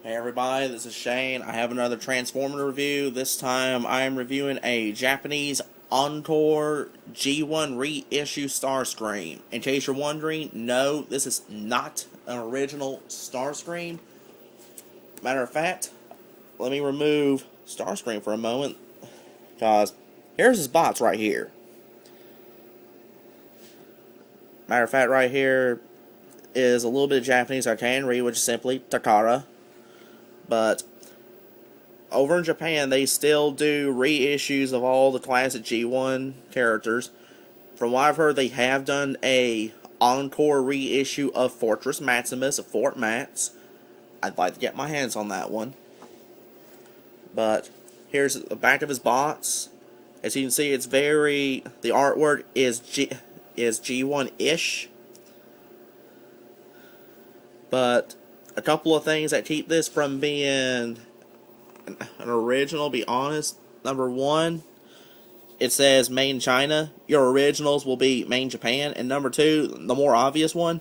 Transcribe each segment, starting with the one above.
Hey everybody, this is Shane. I have another Transformer review. This time I am reviewing a Japanese Encore G1 Reissue Starscream. In case you're wondering, no, this is not an original Starscream. Matter of fact, let me remove Starscream for a moment, because here's his box right here. Matter of fact, right here is a little bit of Japanese I can read, which is simply Takara. But over in Japan, they still do reissues of all the classic G1 characters. From what I've heard, they have done a Encore reissue of Fortress Maximus of Fort Max. I'd like to get my hands on that one. But here's the back of his box. As you can see, it's the artwork is G1-ish. But a couple of things that keep this from being an original, be honest. Number one, it says made in China. Your originals will be made in Japan. And number two, the more obvious one,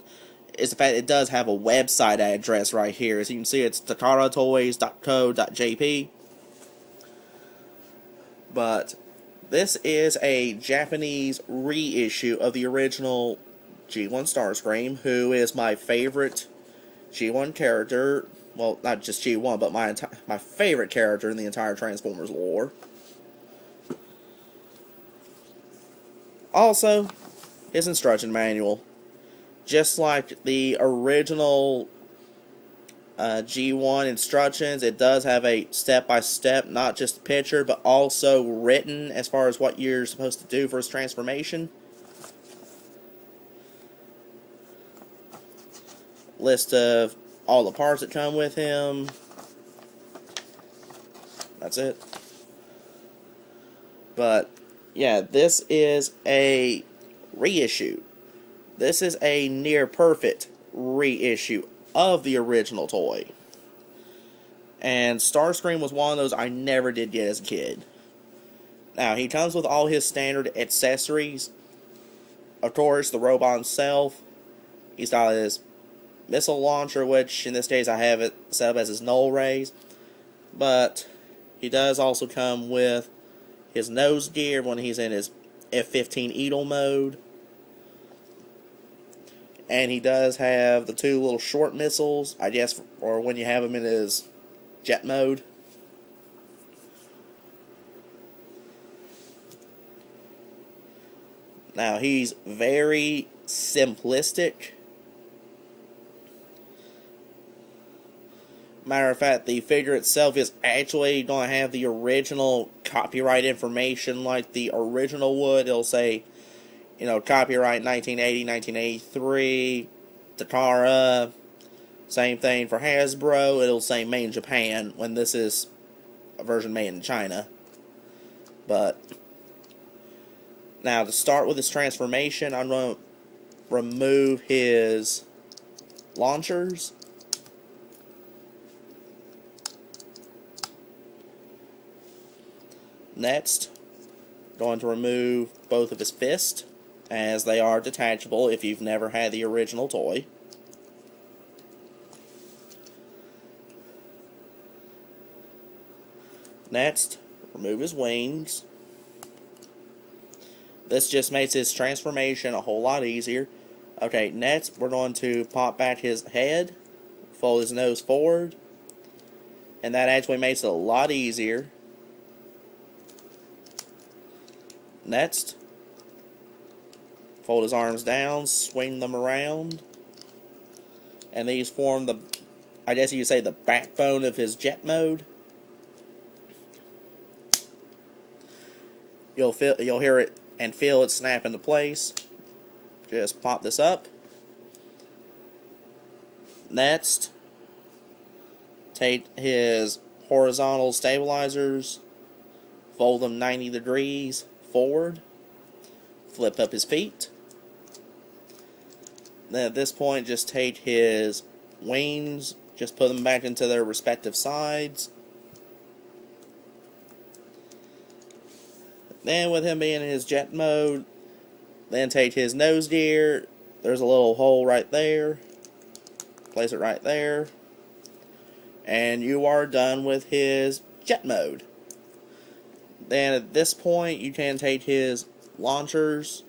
is the fact it does have a website address right here. As you can see, it's takaratoys.co.jp. But this is a Japanese reissue of the original G1 Starscream, who is my favorite G1 character. Well, not just G1, but my favorite character in the entire Transformers lore. Also, his instruction manual. Just like the original G1 instructions, it does have a step-by-step, not just picture, but also written as far as what you're supposed to do for his transformation. List of all the parts that come with him. That's it. But yeah, this is a reissue. This is a near perfect reissue of the original toy. And Starscream was one of those I never did get as a kid. Now, he comes with all his standard accessories. Of course, the robot himself. He's got his missile launcher, which in this case I have it set up as his null rays. But he does also come with his nose gear when he's in his F-15 Eagle mode. And he does have the two little short missiles, I guess, or when you have him in his jet mode. Now, he's very simplistic. Matter of fact, the figure itself is actually going to have the original copyright information like the original would. It'll say, you know, copyright 1980, 1983, Takara. Same thing for Hasbro. It'll say made in Japan when this is a version made in China. But now to start with his transformation, I'm going to remove his launchers. Next, going to remove both of his fists, as they are detachable if you've never had the original toy. Next, remove his wings. This just makes his transformation a whole lot easier. Okay, next we're going to pop back his head, fold his nose forward, and that actually makes it a lot easier. Next, fold his arms down, swing them around, and these form the, I guess you could say, the backbone of his jet mode. You'll hear it and feel it snap into place. Just pop this up. Next, take his horizontal stabilizers, fold them 90 degrees forward, flip up his feet. Then at this point, just take his wings, just put them back into their respective sides. Then with him being in his jet mode, then take his nose gear. There's a little hole right there. Place it right there. and you are done with his jet mode. Then at this point, you can take his launchers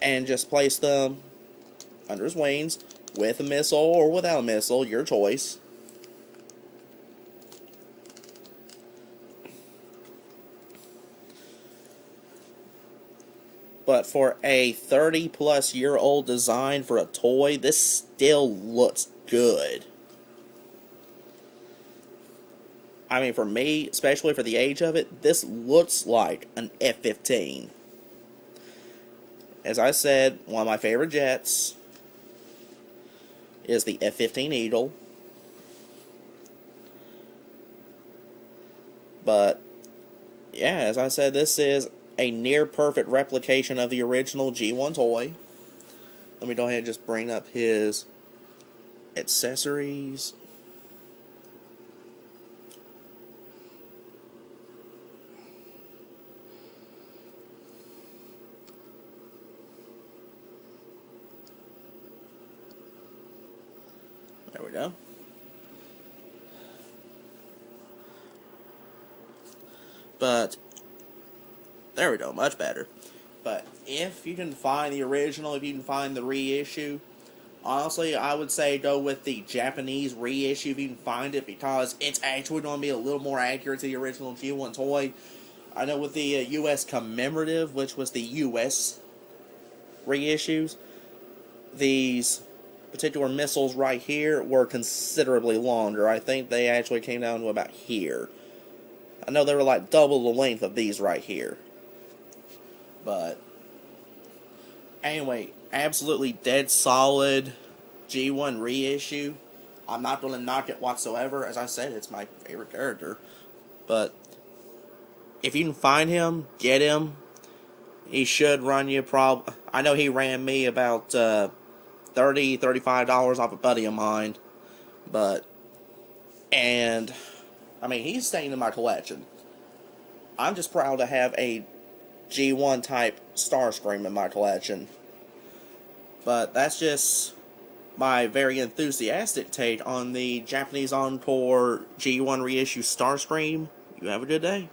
and just place them under his wings with a missile or without a missile, your choice. But for a 30-plus-year-old design for a toy, this still looks good. I mean, for me, especially for the age of it, this looks like an F-15. As I said, one of my favorite jets is the F-15 Eagle. But, yeah, as I said, this is a near-perfect replication of the original G1 toy. Let me go ahead and just bring up his accessories. There we go. But, there we go, much better. But if you can find the original, if you can find the reissue, honestly, I would say go with the Japanese reissue if you can find it, because it's actually going to be a little more accurate to the original G1 toy. I know with the US commemorative, which was the US reissues, these particular missiles right here were considerably longer. I think they actually came down to about here. I know they were like double the length of these right here. But anyway, absolutely dead solid G1 reissue. I'm not going to knock it whatsoever. As I said, it's my favorite character. But if you can find him, get him. He should run you I know he ran me about $30, $35 off a buddy of mine. And I mean, he's staying in my collection. I'm just proud to have a G1 type Starscream in my collection. But that's just my very enthusiastic take on the Japanese Encore G1 reissue Starscream. You have a good day.